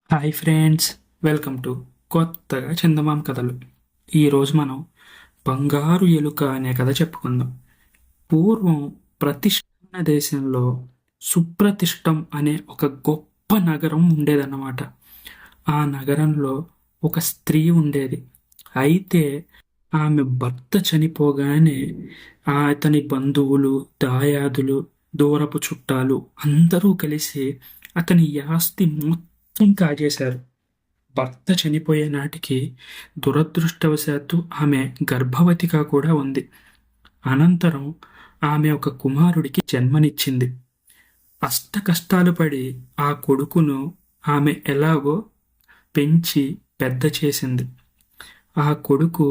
Hi friends, welcome to కొత్తగా చందమామ కథలు. ఈరోజు మనం బంగారు ఎలుక అనే కథ చెప్పుకుందాం. పూర్వం ప్రతిష్ట అనే దేశంలో సుప్రతిష్టం అనే ఒక గొప్ప నగరం ఉండేదన్నమాట. ఆ నగరంలో ఒక స్త్రీ ఉండేది. అయితే ఆమె భర్త చనిపోగానే అతని బంధువులు, దాయాదులు, దూరపు చుట్టాలు అందరూ కలిసి అతని ఆస్తి మొత్తం కాజేశారు. భర్త చనిపోయే నాటికి దురదృష్టవశాత్తు ఆమె గర్భవతిగా కూడా ఉంది. అనంతరం ఆమె ఒక కుమారుడికి జన్మనిచ్చింది. అష్ట కష్టాలు పడి ఆ కొడుకును ఆమె ఎలాగో పెంచి పెద్ద చేసింది. ఆ కొడుకు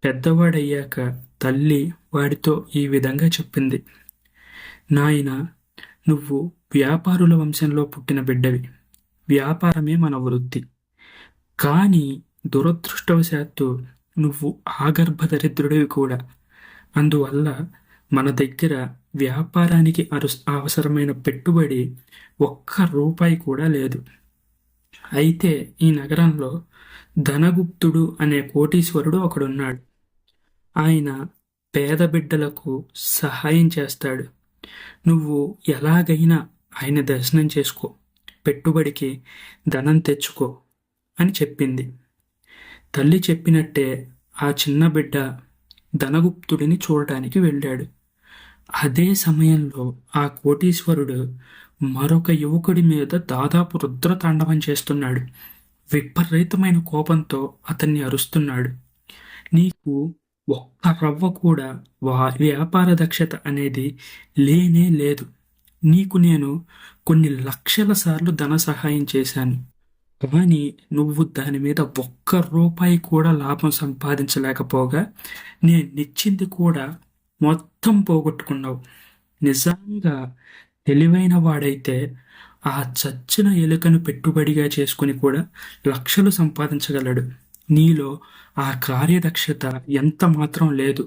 పెద్దవాడయ్యాక తల్లి వాడితో ఈ విధంగా చెప్పింది: నాయనా, నువ్వు వ్యాపారుల వంశంలో పుట్టిన బిడ్డవి. వ్యాపారమే మన వృత్తి. కానీ దురదృష్టవశాత్తు నువ్వు ఆగర్భదరిద్రుడివి కూడా. అందువల్ల మన దగ్గర వ్యాపారానికి అవసరమైన పెట్టుబడి ఒక్క రూపాయి కూడా లేదు. అయితే ఈ నగరంలో ధనగుప్తుడు అనే కోటీశ్వరుడు ఒకడున్నాడు. ఆయన పేద బిడ్డలకు సహాయం చేస్తాడు. నువ్వు ఎలాగైనా ఆయన దర్శనం చేసుకో, పెట్టుబడికి ధనం తెచ్చుకో అని చెప్పింది. తల్లి చెప్పినట్టే ఆ చిన్న బిడ్డ ధనగుప్తుడిని చూడటానికి వెళ్ళాడు. అదే సమయంలో ఆ కోటీశ్వరుడు మరొక యువకుడి మీద దాదాపు రుద్రతాండవం చేస్తున్నాడు. విపరీతమైన కోపంతో అతన్ని అరుస్తున్నాడు. నీకు ఒక్క రవ్వ కూడా వ్యాపార దక్షత అనేది లేనే లేదు. నీకు నేను కొన్ని లక్షల సార్లు ధన సహాయం చేశాను, కానీ నువ్వు దాని మీద ఒక్క రూపాయి కూడా లాభం సంపాదించలేకపోగా నేనిచ్చింది కూడా మొత్తం పోగొట్టుకున్నావు. నిజంగా తెలివైన వాడైతే ఆ చచ్చిన ఎలుకను పెట్టుబడిగా చేసుకుని కూడా లక్షలు సంపాదించగలడు. నీలో ఆ కార్యదక్షత ఎంత మాత్రం లేదు.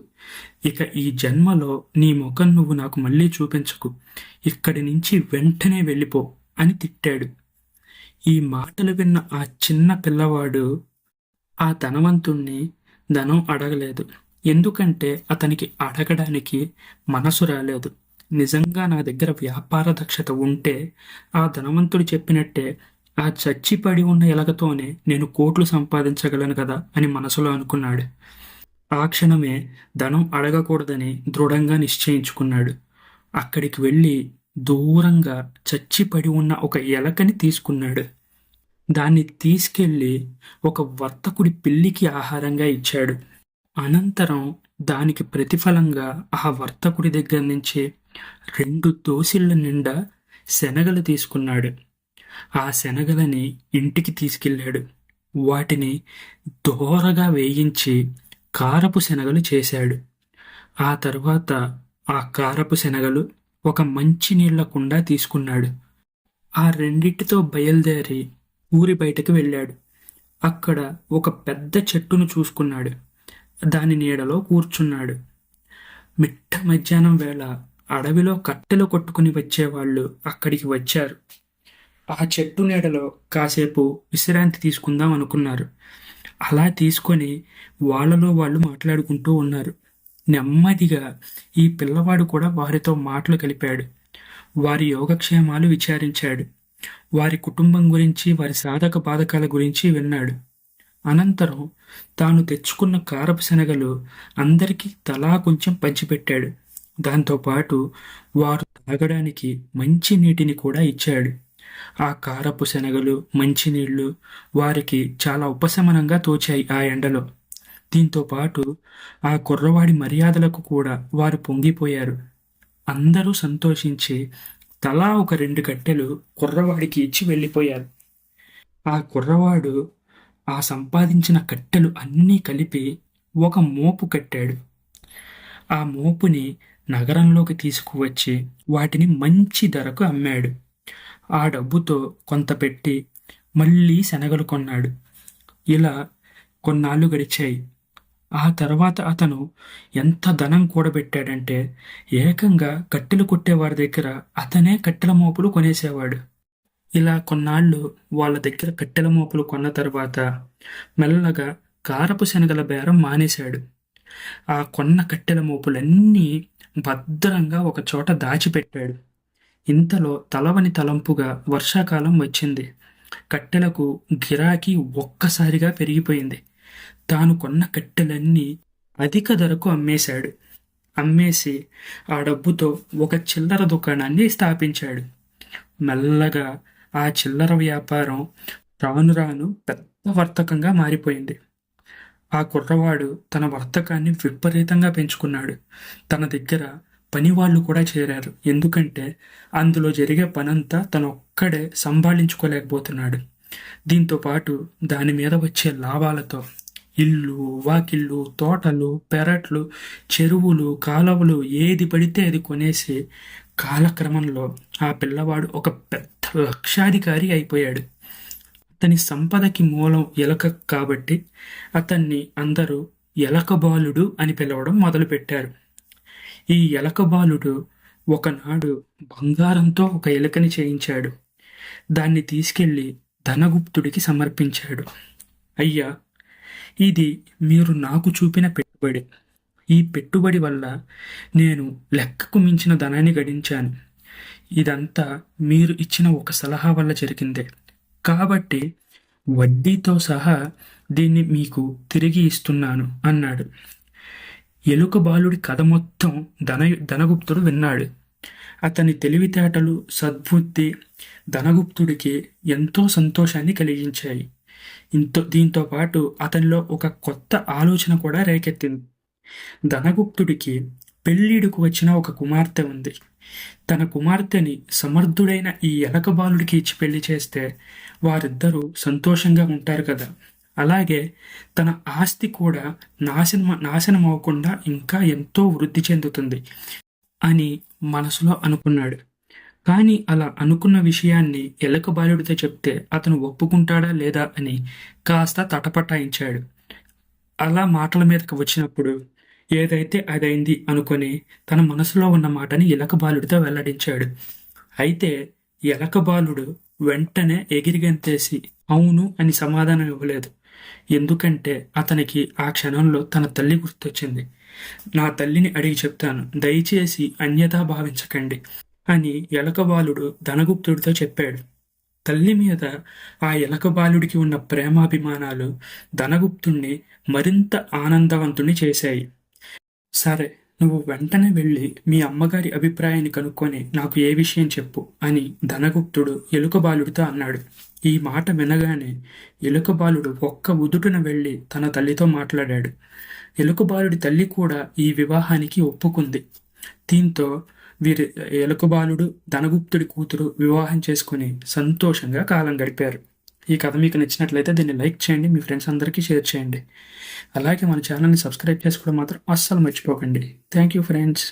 ఇక ఈ జన్మలో నీ ముఖం నువ్వు నాకు మళ్ళీ చూపించకు. ఇక్కడి నుంచి వెంటనే వెళ్ళిపో అని తిట్టాడు. ఈ మాటలు విన్న ఆ చిన్న పిల్లవాడు ఆ ధనవంతుణ్ణి ధనం అడగలేదు. ఎందుకంటే అతనికి అడగడానికి మనసు రాలేదు. నిజంగా నా దగ్గర వ్యాపార దక్షత ఉంటే ఆ ధనవంతుడు చెప్పినట్టే ఆ చచ్చిపడి ఉన్న ఎలకతోనే నేను కోట్లు సంపాదించగలను కదా అని మనసులో అనుకున్నాడు. ఆ క్షణమే ధనం అడగకూడదని దృఢంగా నిశ్చయించుకున్నాడు. అక్కడికి వెళ్ళి దూరంగా చచ్చిపడి ఉన్న ఒక ఎలకని తీసుకున్నాడు. దాన్ని తీసుకెళ్ళి ఒక వర్తకుడి పిల్లికి ఆహారంగా ఇచ్చాడు. అనంతరం దానికి ప్రతిఫలంగా ఆ వర్తకుడి దగ్గర నుంచి 2 దోసిళ్ల నిండా శనగలు తీసుకున్నాడు. ఆ శనగలని ఇంటికి తీసుకెళ్ళాడు. వాటిని దోరగా వేయించి కారపు శనగలు చేశాడు. ఆ తర్వాత ఆ కారపు శనగలు ఒక మంచినీళ్ల కుండ తీసుకున్నాడు. ఆ రెండిటితో బయలుదేరి ఊరి బయటకు వెళ్ళాడు. అక్కడ ఒక పెద్ద చెట్టును చూసుకున్నాడు. దాని నీడలో కూర్చున్నాడు. మిట్ట మధ్యాహ్నం వేళ అడవిలో కట్టెలు కొట్టుకుని వచ్చేవాళ్ళు అక్కడికి వచ్చారు. ఆ చెట్టు నీడలో కాసేపు విశ్రాంతి తీసుకుందాం అనుకున్నారు. అలా తీసుకొని వాళ్ళలో వాళ్ళు మాట్లాడుకుంటూ ఉన్నారు. నెమ్మదిగా ఈ పిల్లవాడు కూడా వారితో మాటలు కలిపాడు. వారి యోగక్షేమాలు విచారించాడు. వారి కుటుంబం గురించి, వారి సాధక బాధకాల గురించి విన్నాడు. అనంతరం తాను తెచ్చుకున్న కారపు శనగలు అందరికీ తలా కొంచెం పంచిపెట్టాడు. దాంతోపాటు వారు తాగడానికి మంచి నీటిని కూడా ఇచ్చాడు. ఆ కారపు శనగలు, మంచినీళ్లు వారికి చాలా ఉపశమనంగా తోచాయి ఆ ఎండలో. దీంతో పాటు ఆ కుర్రవాడి మర్యాదలకు కూడా వారు పొంగిపోయారు. అందరూ సంతోషించి తలా ఒక 2 కట్టెలు కుర్రవాడికి ఇచ్చి వెళ్ళిపోయారు. ఆ కుర్రవాడు ఆ సంపాదించిన కట్టెలు అన్నీ కలిపి ఒక మోపు కట్టాడు. ఆ మోపుని నగరంలోకి తీసుకువచ్చి వాటిని మంచి ధరకు అమ్మాడు. ఆ డబ్బుతో కొంత పెట్టి మళ్ళీ శనగలు కొన్నాడు. ఇలా కొన్నాళ్ళు గడిచాయి. ఆ తర్వాత అతను ఎంత ధనం కూడబెట్టాడంటే ఏకంగా కట్టెలు కొట్టేవారి దగ్గర అతనే కట్టెల మోపులు కొనేసేవాడు. ఇలా కొన్నాళ్ళు వాళ్ళ దగ్గర కట్టెల మోపులు కొన్న తర్వాత మెల్లగా కారపు శనగల బేరం మానేశాడు. ఆ కొన్న కట్టెల మోపులన్నీ భద్రంగా ఒక చోట దాచిపెట్టాడు. ఇంతలో తలవని తలంపుగా వర్షాకాలం వచ్చింది. కట్టెలకు గిరాకీ ఒక్కసారిగా పెరిగిపోయింది. తాను కొన్న కట్టెలన్నీ అధిక ధరకు అమ్మేశాడు. అమ్మేసి ఆ డబ్బుతో ఒక చిల్లర దుకాణాన్ని స్థాపించాడు. మెల్లగా ఆ చిల్లర వ్యాపారం రాను రాను పెద్ద వర్తకంగా మారిపోయింది. ఆ కుర్రవాడు తన వర్తకాన్ని విపరీతంగా పెంచుకున్నాడు. తన దగ్గర పనివాళ్ళు కూడా చేరారు. ఎందుకంటే అందులో జరిగే పనంతా తను ఒక్కడే సంభాళించుకోలేకపోతున్నాడు. దీంతో పాటు దాని మీద వచ్చే లాభాలతో ఇల్లు, వాకిళ్ళు, తోటలు, పెరట్లు, చెరువులు, కాలువలు ఏది పడితే అది కొనేసి కాలక్రమంలో ఆ పిల్లవాడు ఒక పెద్ద లక్షాధికారి అయిపోయాడు. అతని సంపదకి మూలం ఎలక కాబట్టి అతన్ని అందరూ ఎలకబాలుడు అని పిలవడం మొదలుపెట్టారు. ఈ ఎలకబాలుడు ఒకనాడు బంగారంతో ఒక ఎలుకని చేయించాడు. దాన్ని తీసుకెళ్లి ధనగుప్తుడికి సమర్పించాడు. అయ్యా, ఇది మీరు నాకు చూపిన పెట్టుబడి. ఈ పెట్టుబడి వల్ల నేను లెక్కకు మించిన ధనాన్ని గడించాను. ఇదంతా మీరు ఇచ్చిన ఒక సలహా వల్ల జరిగిందే. కాబట్టి వడ్డీతో సహా దీన్ని మీకు తిరిగి ఇస్తున్నాను అన్నాడు. ఎలుక బాలుడి కథ మొత్తం ధనగుప్తుడు విన్నాడు. అతని తెలివితేటలు, సద్బుద్ధి ధనగుప్తుడికి ఎంతో సంతోషాన్ని కలిగించాయి. దీంతో పాటు అతనిలో ఒక కొత్త ఆలోచన కూడా రేకెత్తింది. ధనగుప్తుడికి పెళ్ళిడుకు వచ్చిన ఒక కుమార్తె ఉంది. తన కుమార్తెని సమర్థుడైన ఈ ఎలక బాలుడికి ఇచ్చి పెళ్లి చేస్తే వారిద్దరూ సంతోషంగా ఉంటారు కదా. అలాగే తన ఆస్తి కూడా నాశనం అవ్వకుండా ఇంకా ఎంతో వృద్ధి చెందుతుంది అని మనసులో అనుకున్నాడు. కానీ అలా అనుకున్న విషయాన్ని ఎలక బాలుడితో చెప్తే అతను ఒప్పుకుంటాడా లేదా అని కాస్త తటపటాయించాడు. అలా మాటల మీదకి వచ్చినప్పుడు ఏదైతే అదైంది అనుకొని తన మనసులో ఉన్న మాటని ఎలక బాలుడితో వెల్లడించాడు. అయితే ఎలక బాలుడు వెంటనే ఎగిరిగంతేసి అవును అని సమాధానం ఇవ్వలేదు. ఎందుకంటే అతనికి ఆ క్షణంలో తన తల్లి గుర్తొచ్చింది. నా తల్లిని అడిగి చెప్తాను, దయచేసి అన్యథా భావించకండి అని ఎలక బాలుడు ధనగుప్తుడితో చెప్పాడు. తల్లి మీద ఆ ఎలక బాలుడికి ఉన్న ప్రేమాభిమానాలు ధనగుప్తుణ్ణి మరింత ఆనందవంతుణ్ణి చేశాయి. సరే, నువ్వు వెంటనే వెళ్ళి మీ అమ్మగారి అభిప్రాయాన్ని కనుక్కొని నాకు ఏ విషయం చెప్పు అని ధనగుప్తుడు ఎలుక బాలుడితో అన్నాడు. ఈ మాట వినగానే ఎలుక బాలుడు ఒక్క ఉదుటున వెళ్ళి తన తల్లితో మాట్లాడాడు. ఎలుక బాలుడి తల్లి కూడా ఈ వివాహానికి ఒప్పుకుంది. దీంతో వీరి ఎలుక బాలుడు ధనగుప్తుడి కూతురు వివాహం చేసుకుని సంతోషంగా కాలం గడిపారు. ఈ కథ మీకు నచ్చినట్లయితే దీన్ని లైక్ చేయండి, మీ ఫ్రెండ్స్ అందరికీ షేర్ చేయండి. అలాగే మన ఛానల్ని సబ్స్క్రైబ్ చేసుకోవడం మాత్రం అస్సలు మర్చిపోకండి. Thank you friends.